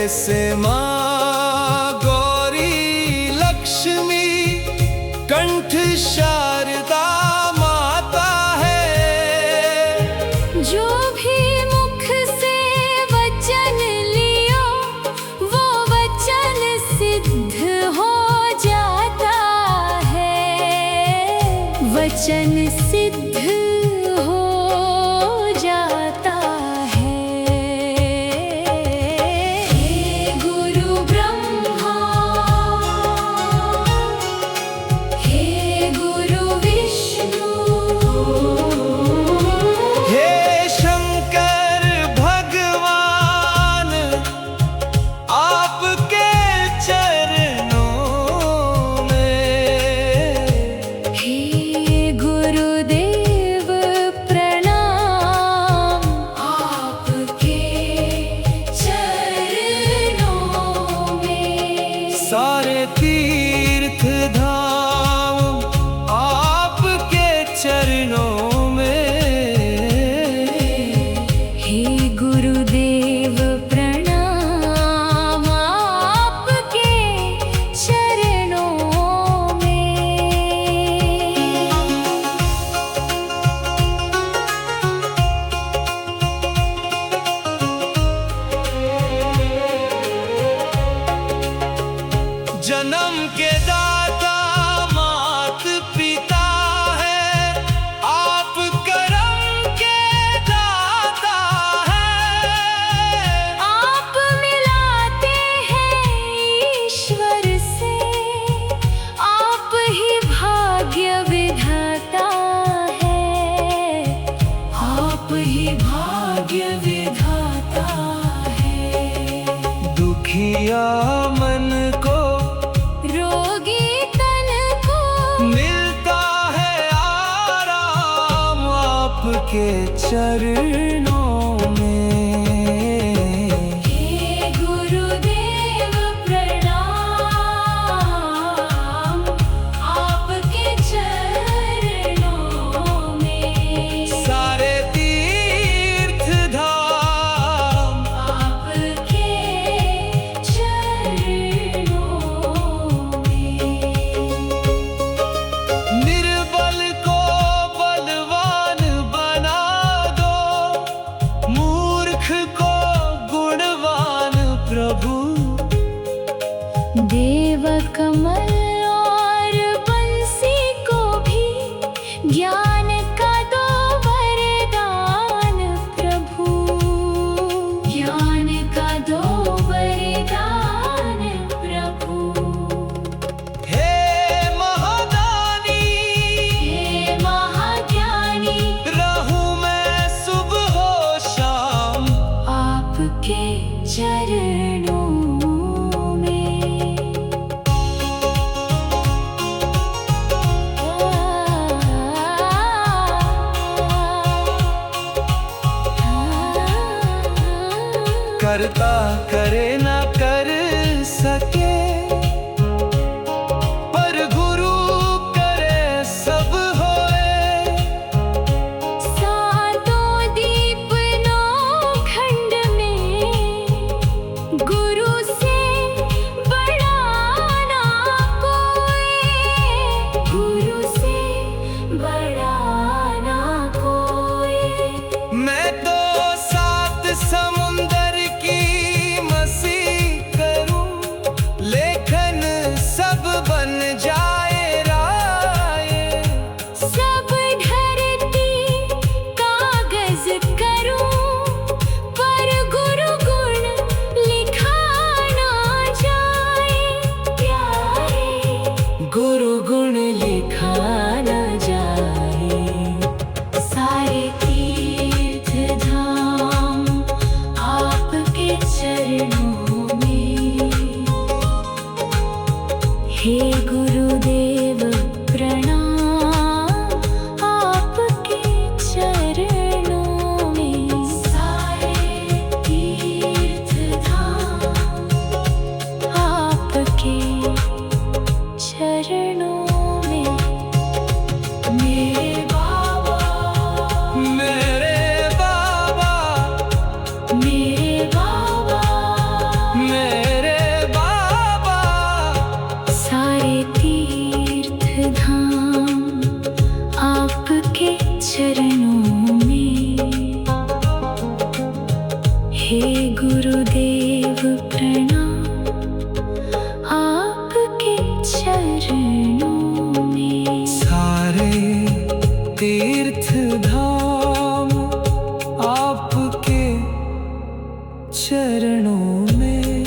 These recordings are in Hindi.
जैसे माँ गौरी लक्ष्मी कंठ शारदा माता है। जो भी मुख से वचन लियो वो वचन सिद्ध हो जाता है, वचन सिद्ध हो जाता है। हे गुरु ब्रह्मा, हे गुरु विष्णु, हे शंकर भगवान आपके चरणों में। हे गुरुदेव प्रणाम आपके चरणों में। सारे तीर्थ धाम आपके चरणों में। हे गुरुदेव प्रणाम आपके चरणों में। जन्म के दाता मात पिता है, आप करम के दाता है। आप मिलाते हैं ईश्वर से, आप ही भाग्य विधाता है, आप ही भाग्य विधाता है। दुखिया मन को रोगी तन को मिलता है आराम आपके चरणों में। हे गुरुदेव प्रणाम आपके चरणों में। सारे तीर्थ धाम आपके चरणों में। निर्बल को बलवान बना दो, मूर्ख को गुणवान प्रभु। देव कमल और बंसी को भी ज्ञान का दो वरदान प्रभु, ज्ञान का दो वरदान प्रभु। हे महादानी हे महाज्ञानी रहूं मैं सुबह हो शाम आपके चरणों में। करता करे ना कर सके, पर गुरु करे सब होए। सातों दीप नौ खंड में गुरु से बड़ा ना कोई, गुरु से बड़ा ना कोई। मैं तो सात समुंदर की मसीह चरणों में। हे गुरुदेव प्रणाम आपके चरणों में। सारे तीर्थ धाम आपके चरणों में।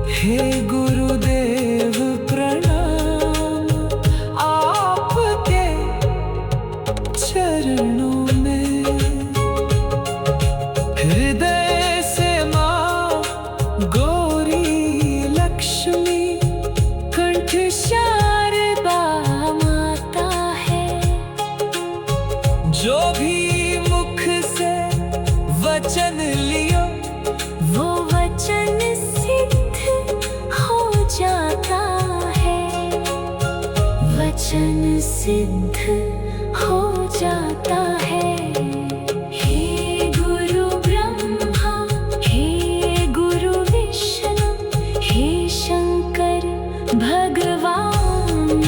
हे गुरुदेव प्रणाम आपके चरणों में। हृदय से माँ गौरी लक्ष्मी कंठ शारदा माता है। जो भी मुख से वचन लियो वो वचन सिद्ध हो जाता है। वचन सिद्ध हो जाता है। हे गुरु ब्रह्मा हे गुरु विष्णु हे शंकर भगवान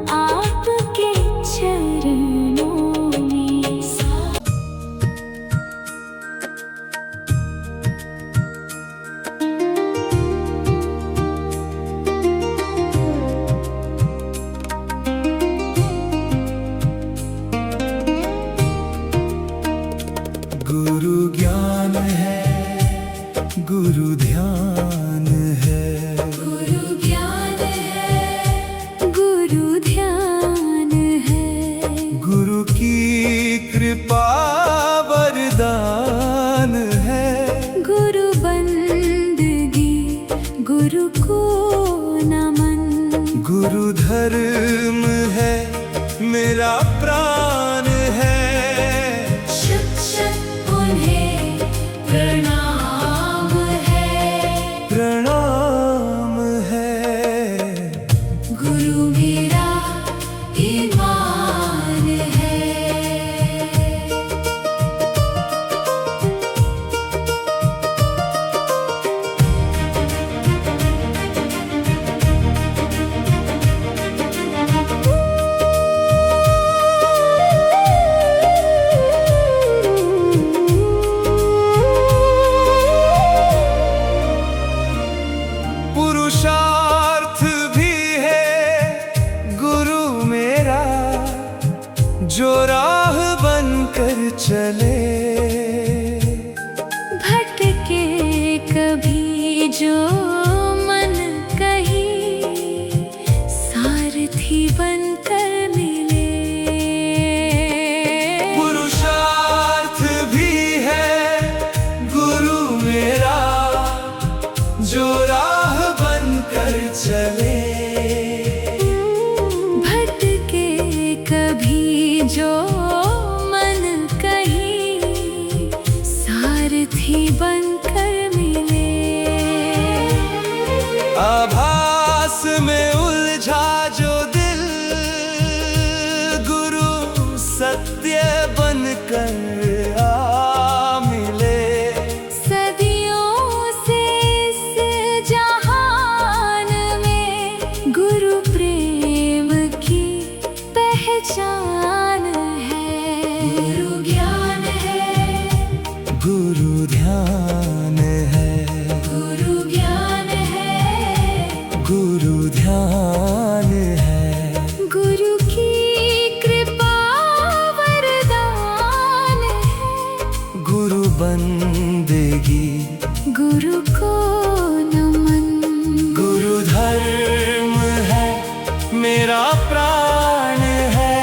आपके चरणों में। गुरु ज्ञान है, गुरु ध्यान है। गुरु ज्ञान है, गुरु ध्यान है। गुरु की कृपा वरदान है। गुरु बंदगी गुरु को नमन। गुरु धर्म है मेरा प्राण है। शत शत उन्हें प्रणाम है। प्रणाम है। गुरु मेरा ईमान है। पुरुषार्थ भी है गुरु मेरा, जो राह बनकर चले। भटके कभी जो मन कहीं सारथी बनकर मिले। पुरुषार्थ भी है गुरु मेरा, जो राह बनकर चले। भटके कभी जो मन कहीं सारथी बनकर मिले। आभास में उलझा जो दिल, गुरु सत्य बनकर आ मिले। सदियों से इस जहान में गुरु प्रेम की पहचान है। गुरु ज्ञान है, गुरु ध्यान है। गुरु ज्ञान है। गुरु ध्यान है। गुरु की कृपा वरदान है। गुरु बंदगी गुरु को नमन। गुरु धर्म है मेरा प्राण है।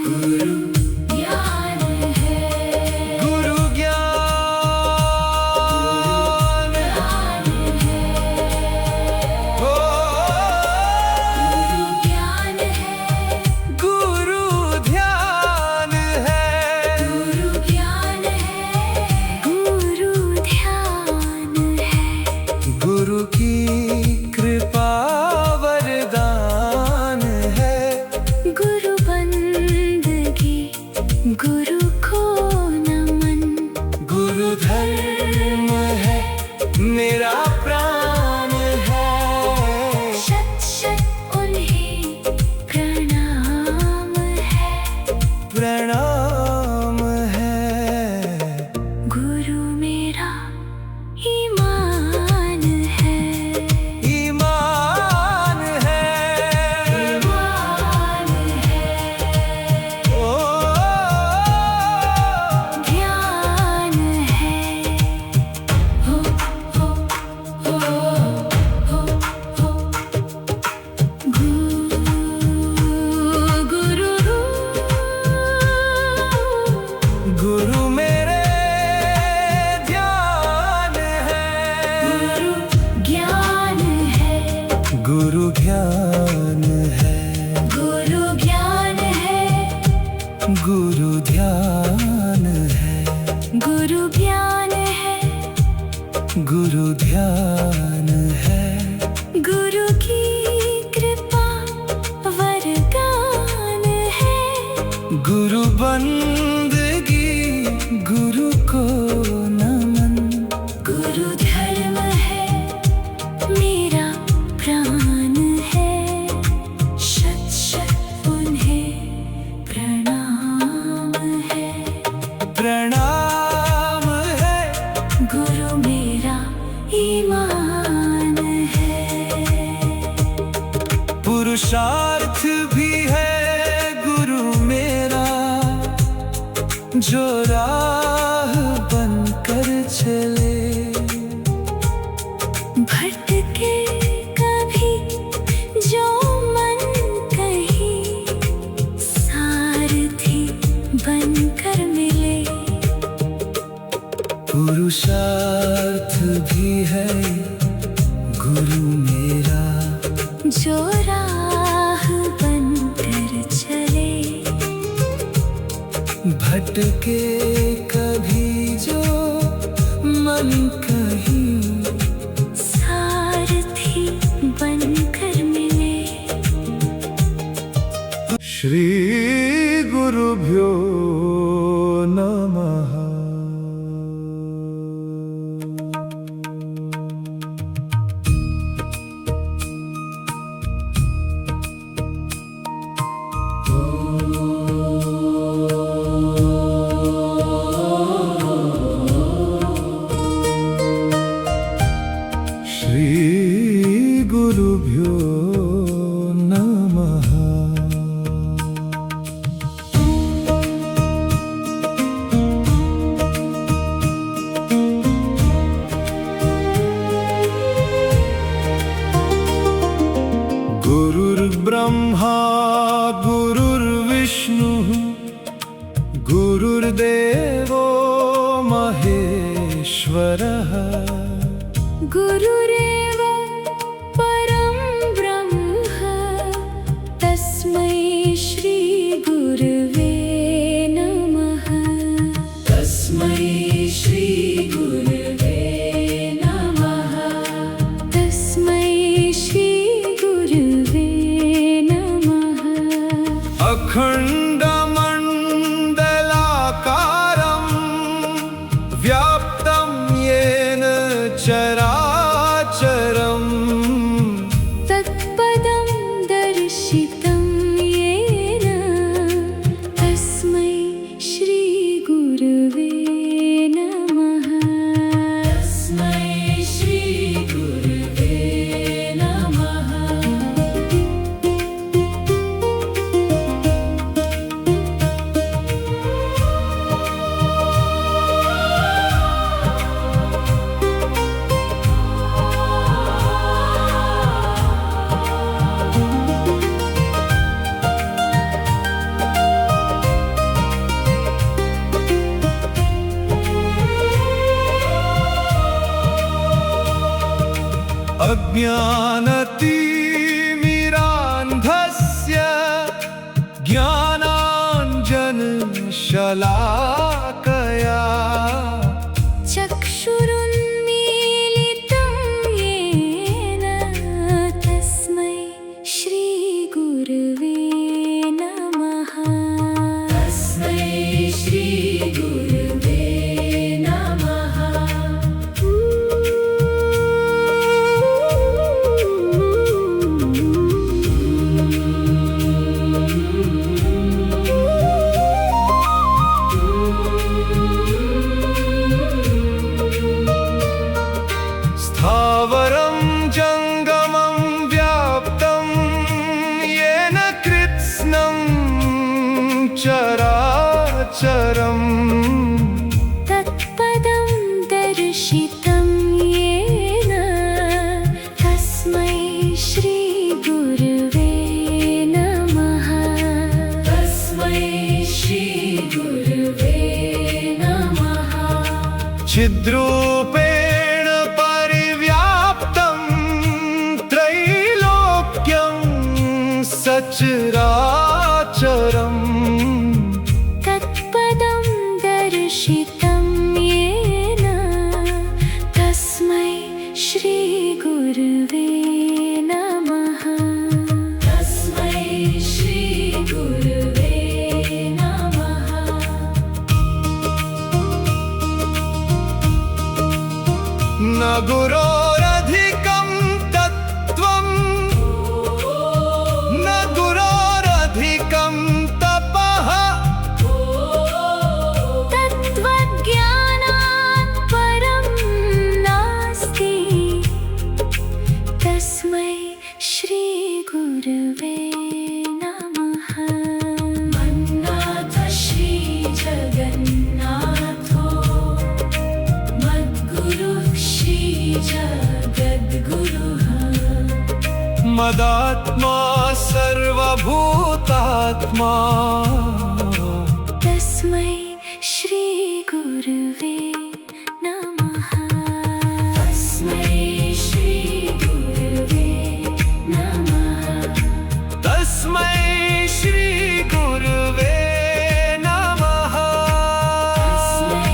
गुरु ज्ञान है, गुरु ज्ञान है, हो, गुरु ज्ञान है, गुरु ध्यान है, गुरु ध्यान है, गुरु की कृपा वरदान है। गुरु बंदगी, गुरु को नमन, गुरु धर्म है, मेरा प्राण है। शत शत उन्हें प्रणाम है, प्रणाम है। गुरु मेरा ईमान है, ईमान है, ईमान है, ओ, ध्यान है, हो हो हो हो हो, गुरु गुरु मेरे ध्यान है। गुरु ज्ञान है, गुरु ज्ञान है, गुरु ज्ञान है, गुरु ध्यान है, गुरु ज्ञान है, गुरु ध्यान है। गुरु की कृपा वरदान है, गुरु बंदगी, गुरु को नमन। गुरु धर्म है, मेरा प्राण है। शत शत उन्हें प्रणाम है, प्रणाम है, गुरु मेरा ईमान है। पुरुषार्थ भी है गुरु मेरा, जो राह बनकर चले। भटके कभी जो मन कहीं, सारथी बनकर मिले। पुरुषार्थ भी है गुरु मेरा, जो राह बनकर चले। भटके कभी जो मन कहीं, सारथी बनकर मिले। श्री गुरुभ्यो नमः। श्री गुरुभ्यो नमः। गुरुर्ब्रह्मा गुरुर्विष्णुः गुरुर्देवो महेश्वरः। गुरुरेव परं ब्रह्म, तस्मै श्री गुरवे नमः। तस्मै श्री गुरवे नमः। तस्मै श्री गुरवे नमः। अखण्डमण्डलाकारं व्याप्तं येन चराचरम्। तत्पदं दर्शितं येन, तस्मै श्री गुरवे नमः। तस्मै श्री गुरवे नमः। ज्ञानतिमिरान्धस्य ज्ञानाञ्जनशलाकया चक्षुरुन्मीलितं येन तस्मै श्रीगुरवे नमः। तस्मै श्रीगुरवे नमः। स्थावरं जङ्गमं व्याप्तं येन कृत्स्नं चराचरम् तत्पदं दर्शितं येन तस्मै श्रीगुरवे नमः। तस्मै श्रीगुरवे नमः। चिद्रूपेण परिव्याप्तं त्रैलोक्यं सचराचरम् तत्पदं दर्शितं येन तस्मै श्रीगुरवे नमः। तस्मै श्रीगुरवे नमः। न गुरोरधिकं तत्त्वं न गुरोरधिकं तपः तत्त्वज्ञानात् परं नास्ति तस्मै श्रीगुरवे नमः। मन्नाथ श्रीजगन्नाथो मद्गुरुः श्रीजगद्गुरुः। मदात्मा सर्वभूतात्मा तस्मै श्रीगुरवे नमः। तस्मै श्रीगुरवे नमः। तस्मै श्रीगुरवे नमः। तस्मै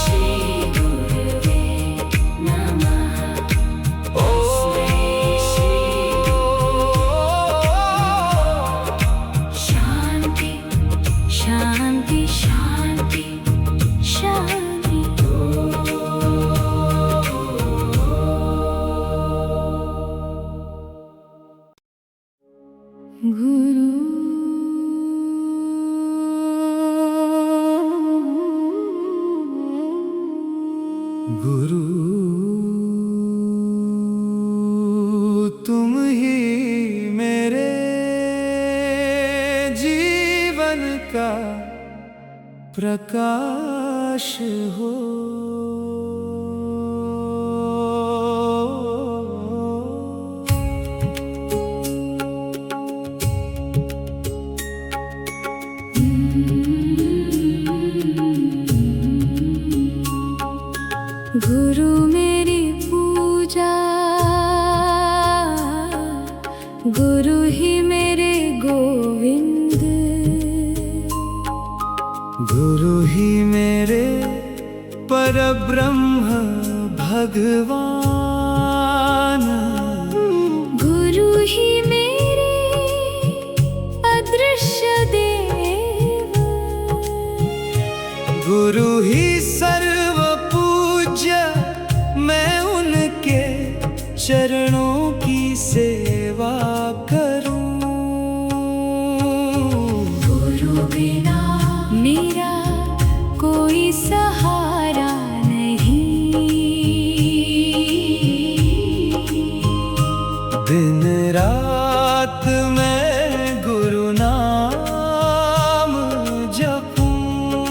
श्रीगुरवे नमः। शान्ति शान्ति शान्ति शान्ति। गुरु गुरु तुम ही मेरे जीवन का प्रकाश हो। गुरु मेरी पूजा गुरु ही मेरे गोविंद। गुरु ही मेरे परब्रह्म भगवान। गुरु ही मेरे अदृश्य देव। गुरु ही सर्व पूज्य मैं उनके चरणों की सेवा करूं। गुरु बिना मेरा कोई सहारा नहीं। दिन रात मैं गुरु नाम जपूं।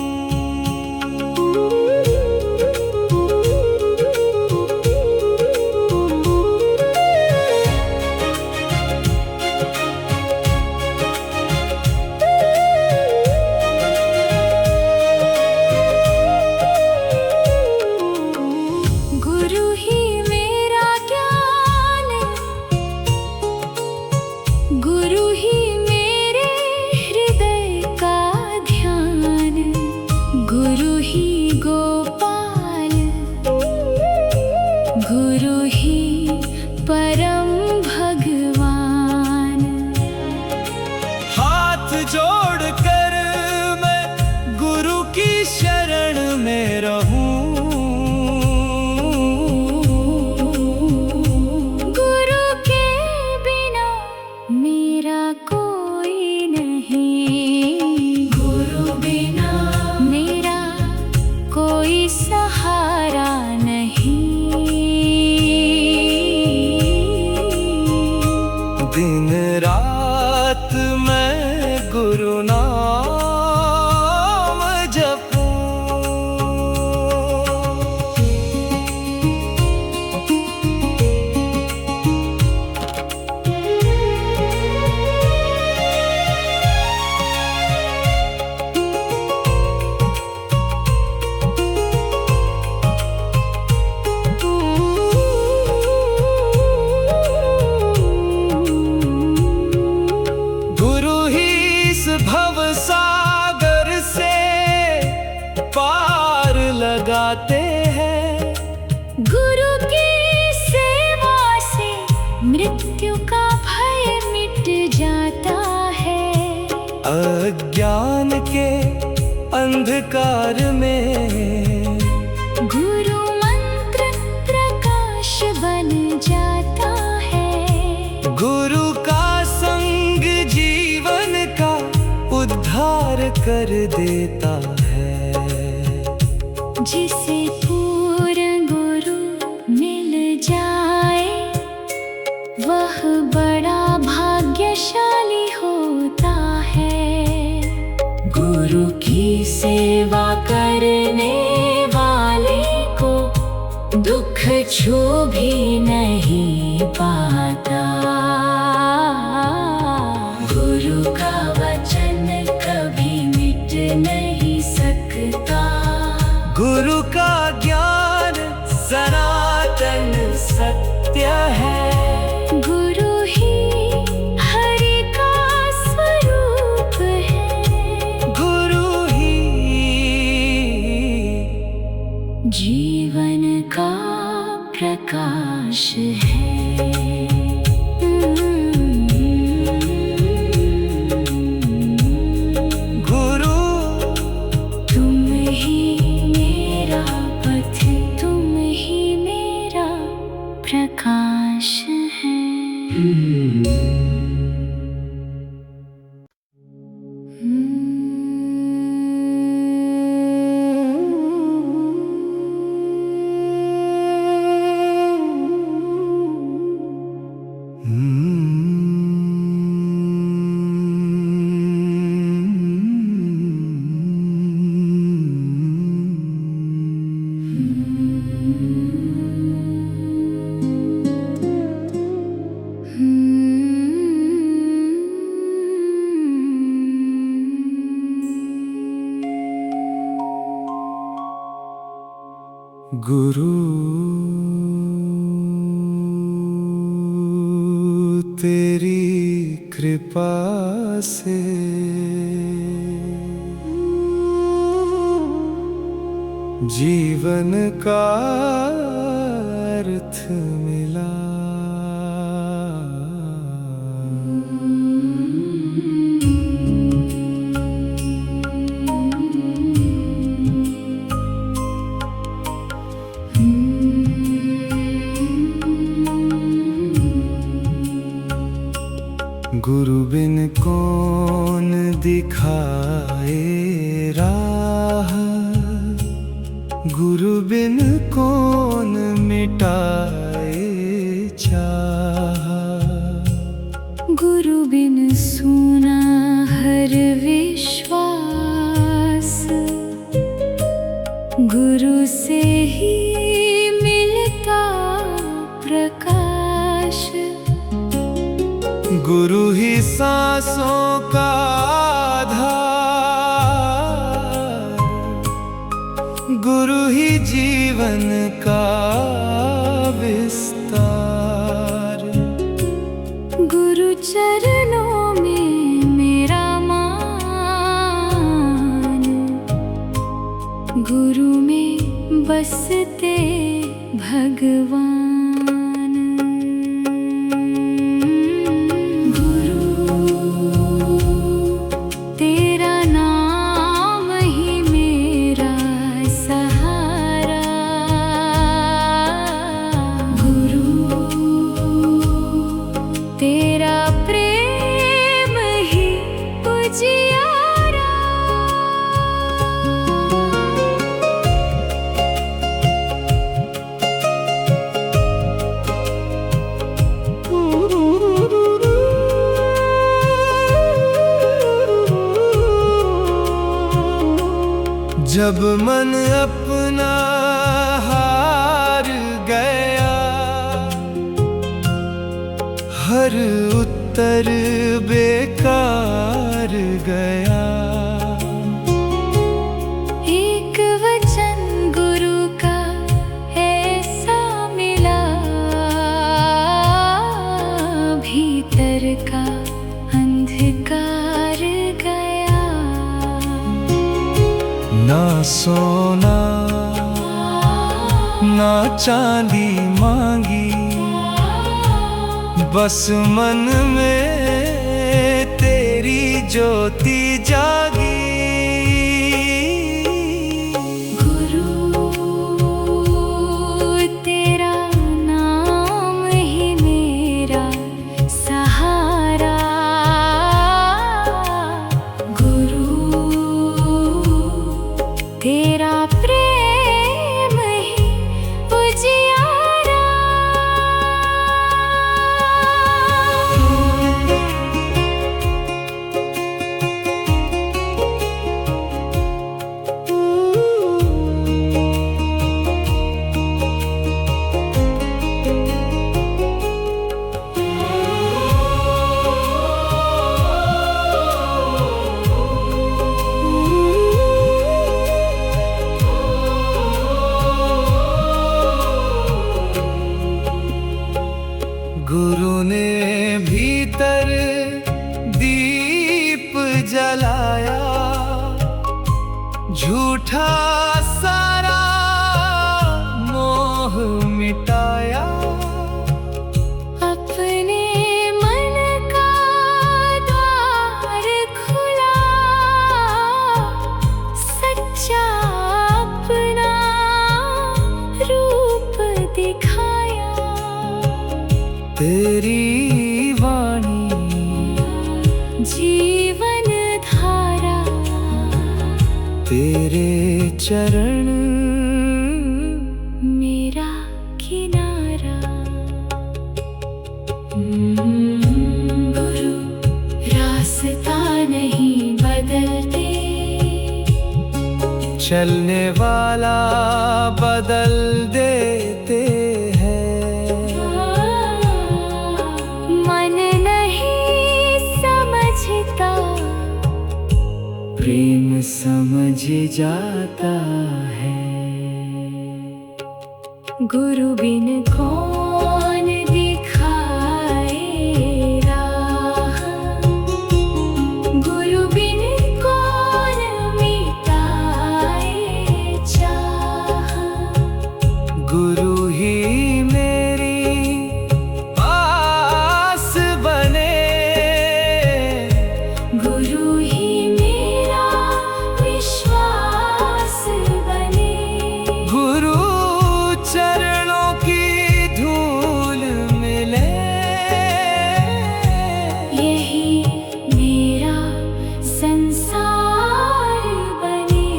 अज्ञान के अंधकार में। गुरु मंत्र प्रकाश बन जाता है। गुरु का संग जीवन का उद्धार कर देता है। जिसे पूर्ण गुरु मिल जाए वह बड़ा भाग्यशाली होता है। गुरु की सेवा करने वाले को दुख छू भी नहीं पाता। गुरु का वचन कभी मिट नहीं सकता। गुरु का ज्ञान सनातन सत्य है। गुरु ही हरि का स्वरूप है। गुरु ही जीवन का प्रकाश है। गुरु तुम ही मेरा पथ, तुम ही मेरा प्रकाश है। गुरु तेरी कृपा से जीवन का अर्थ मिला। गुरु बिन कौन दिखाए राह। गुरु बिन कौन मिटाए चाह। गुरु बिन सूना हर विश्वास। गुरु से ही मिलता प्रकाश। गुरु ही सांसों का आधार। गुरु ही जीवन का विस्तार। गुरु चरणों में मेरा मान। गुरु में बसते भगवान। तेरा प्रेम ही उजियारा। जब मन अपना हार गया, हर उत्तर बेकार गया। एक वचन गुरु का ऐसा मिला, भीतर का अंधकार गया। ना सोना ना चांदी मांगी, बस मन में तेरी ज्योति जागी। झूठा सारा मोह मिटाया, अपने मन का द्वार खुला, सच्चा अपना रूप दिखाया। तेरी वाणी जीवन धारा, तेरे चरण मेरा किनारा। गुरु रास्ता नहीं बदलते, चलने वाला बदल देते हैं। मन नहीं समझता, प्रेम समझ जाता है। गुरु बिन कौन दिखाए राह, गुरु बिन कौन मिटाए चाह। गुरु ही मेरी आस बने, गुरु ही मेरा विश्वास बने। गुरु चरणों की धूल मिले, यही मेरा संसार बने।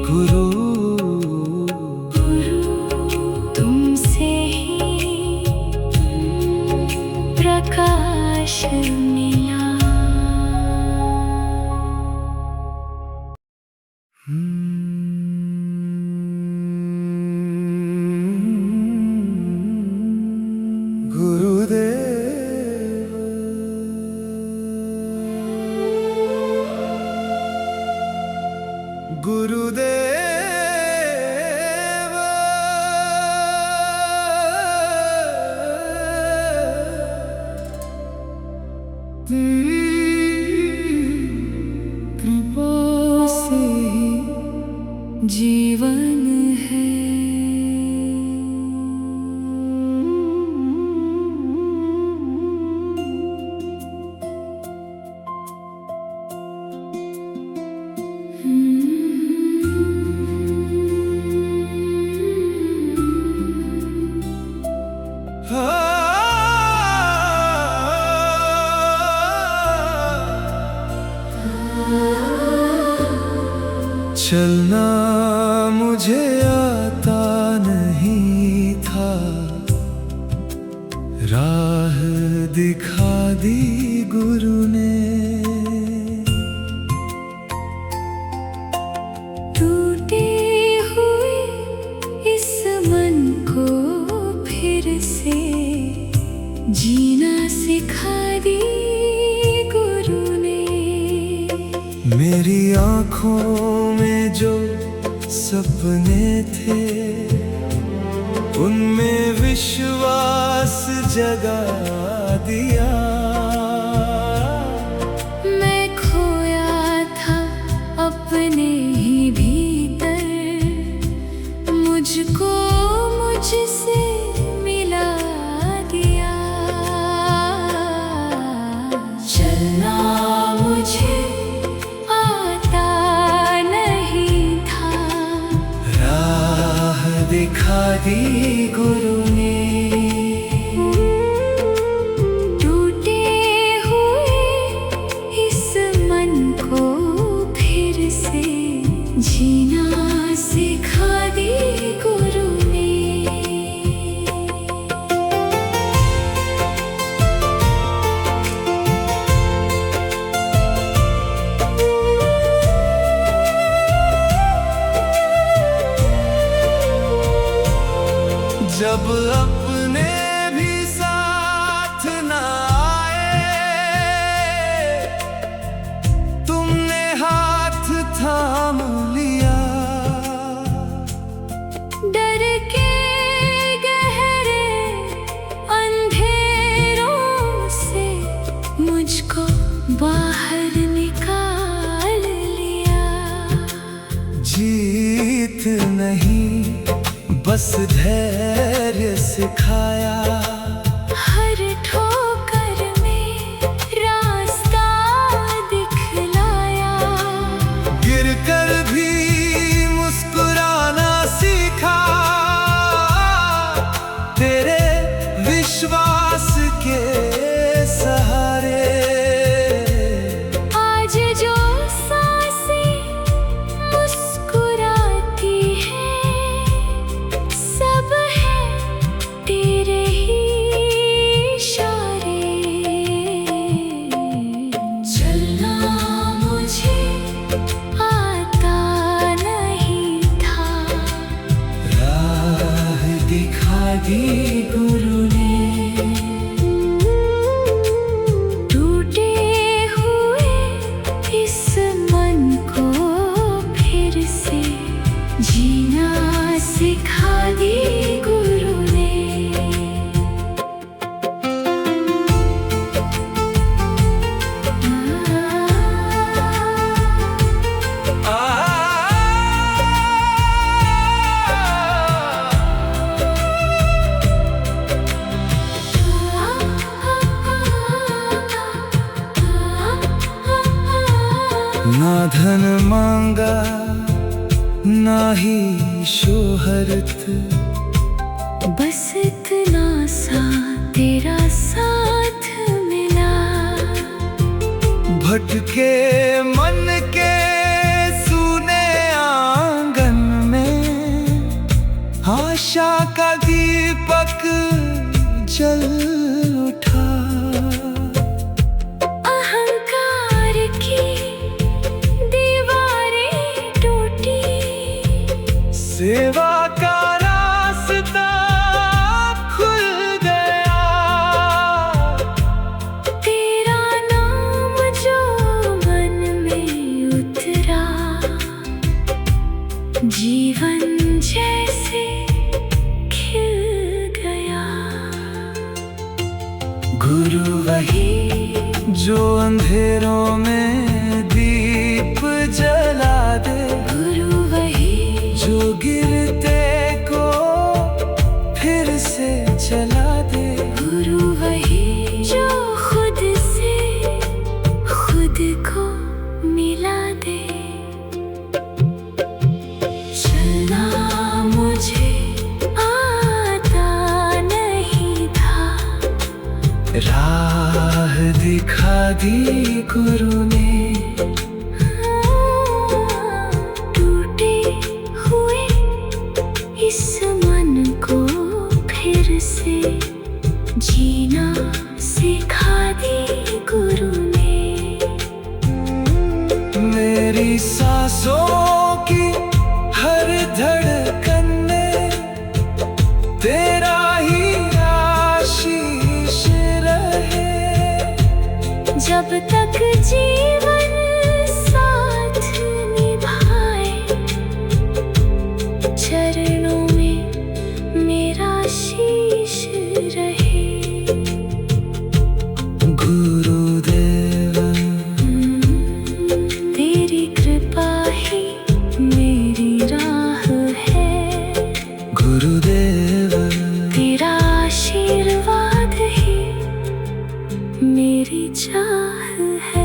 गुरु तुमसे ही प्रकाश मिला। गुरुदेव, गुरुदेव, कृपा से ही जीवन है। चलना मुझे आता नहीं था, राह दिखा दी गुरु ने। टूटे हुए इस मन को फिर से जीना सिखा दी गुरु ने। मेरी आँखों में जो सपने थे, उनमें विश्वास जगा दिया। मैं खोया था अपने ही भीतर, मुझको मुझसे मिला दिया। चलना मुझे आता नहीं था, राह दिखा दी गुरु ने। टूटे हुए इस मन को फिर से जीना सिखा दी गुरु ने। जब अपने भी साथ न आए, तुमने हाथ थाम लिया। गीत नहीं, बस धैर्य सिखाया। हर ठोकर में रास्ता दिखलाया। गिरकर भी मुस्कुराना सीखा, तेरे विश्वास के सहारे। आज जो सांसें मुस्कुराती हैं, सब है तेरे ही इशारे। चलना मुझे आता नहीं था, राह दिखा दी गुरु ने। टूटे हुए इस मन को फिर से जीना सिखा दी गुरु ने। ना धन मांगा, ना ही शोहरत, बस इतना सा तेरा साथ मिला। भटके मन के सूने आंगन में आशा का दीपक जल उठा। अहंकार की दीवारें टूटी, सेवा का रास्ता खुल गया। तेरा नाम जो मन में उतरा, जीवन जैसे खिल गया। गुरु वही जो अंधेरों में दीप जला दे। गुरु वही जो गिरते को फिर से चला दे। गुरु वही जो खुद से खुद को मिला दे। चलना मुझे आता नहीं था, राह दिखा दी गुरु ने। टूटे हुए इस मन को फिर से जीना सिखा दी गुरु ने। मेरी सांसों की हर धड़कन में तेरा ही आशीष रहे। जब तक जीवन साथ निभाए, चरणों में मेरा शीश रहे। गुरुदेव तेरी कृपा ही मेरी राह है। गुरुदेव तेरा आशीर्वाद ही मेरी चाह है।